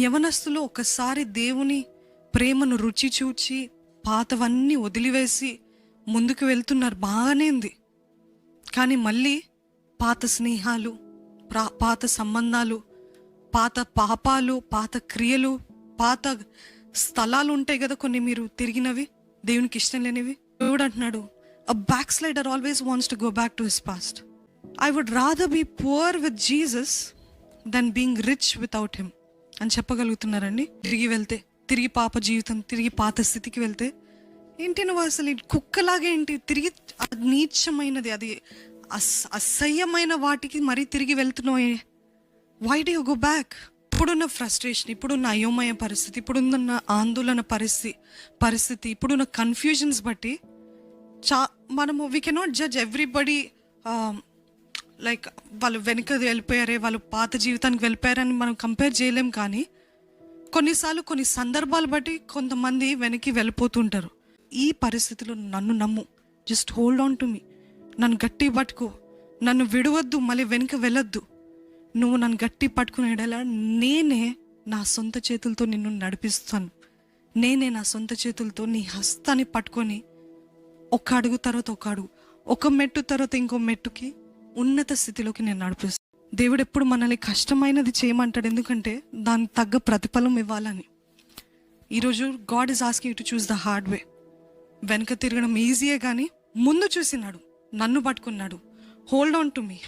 యవనస్తులు ఒకసారి దేవుని ప్రేమను రుచి చూచి పాతవన్నీ వదిలివేసి ముందుకు వెళ్తున్నారు, బాగానే ఉంది. కానీ మళ్ళీ పాత స్నేహాలు, పాత సంబంధాలు, పాత పాపాలు, పాత క్రియలు, పాత స్థలాలు ఉంటాయి కదా కొన్ని మీరు తిరిగినవి, దేవునికి ఇష్టం లేనివి. దేవుడు అంటున్నాడు, a backslider always wants to go back to his past. I would rather be poor with Jesus than being rich without him అని చెప్పగలుగుతున్నారండి. తిరిగి వెళ్తే, తిరిగి పాప జీవితం, తిరిగి పాత స్థితికి వెళ్తే, ఏంటి నువ్వు అసలు కుక్కలాగా ఏంటి తిరిగి నీచమైనది, అది అసహ్యమైన వాటికి మరీ తిరిగి వెళ్తున్నావు. Why do you go back? ఇప్పుడున్న ఫ్రస్ట్రేషన్, ఇప్పుడున్న అయోమయ పరిస్థితి, ఇప్పుడున్న ఆందోళన పరిస్థితి, ఇప్పుడున్న కన్ఫ్యూజన్స్ బట్టి మనము we cannot judge everybody. Like వాళ్ళు వెనుక వెళ్ళిపోయారే, వాళ్ళు పాత జీవితానికి వెళ్ళిపోయారని మనం కంపేర్ చేయలేం. కానీ కొన్నిసార్లు కొన్ని సందర్భాలు బట్టి కొంతమంది వెనక్కి వెళ్ళిపోతుంటారు. ఈ పరిస్థితిలో నన్ను నమ్ము, just hold on to me, నన్ను గట్టి పట్టుకో, నన్ను విడవద్దు, మళ్ళీ వెనుక వెళ్ళొద్దు. నువ్వు నన్ను గట్టి పట్టుకునేలా నేనే నా సొంత చేతులతో నిన్ను నడిపిస్తాను. నేనే నా సొంత చేతులతో నీ హస్తాన్ని పట్టుకొని ఒక అడుగు తర్వాత ఒక అడుగు, ఒక మెట్టు తర్వాత ఇంకో మెట్టుకి ఉన్నత స్థితిలోకి నేను నడిపిస్తాను. దేవుడు ఎప్పుడు మనల్ని కష్టమైనది చేయమంటాడు, ఎందుకంటే దానికి తగ్గ ప్రతిఫలం ఇవ్వాలని. ఈరోజు God is asking you to choose the hard way. వెనక తిరగడం ఈజీయే, కానీ ముందు చూసినాడు, నన్ను పట్టుకున్నాడు. Hold on to me.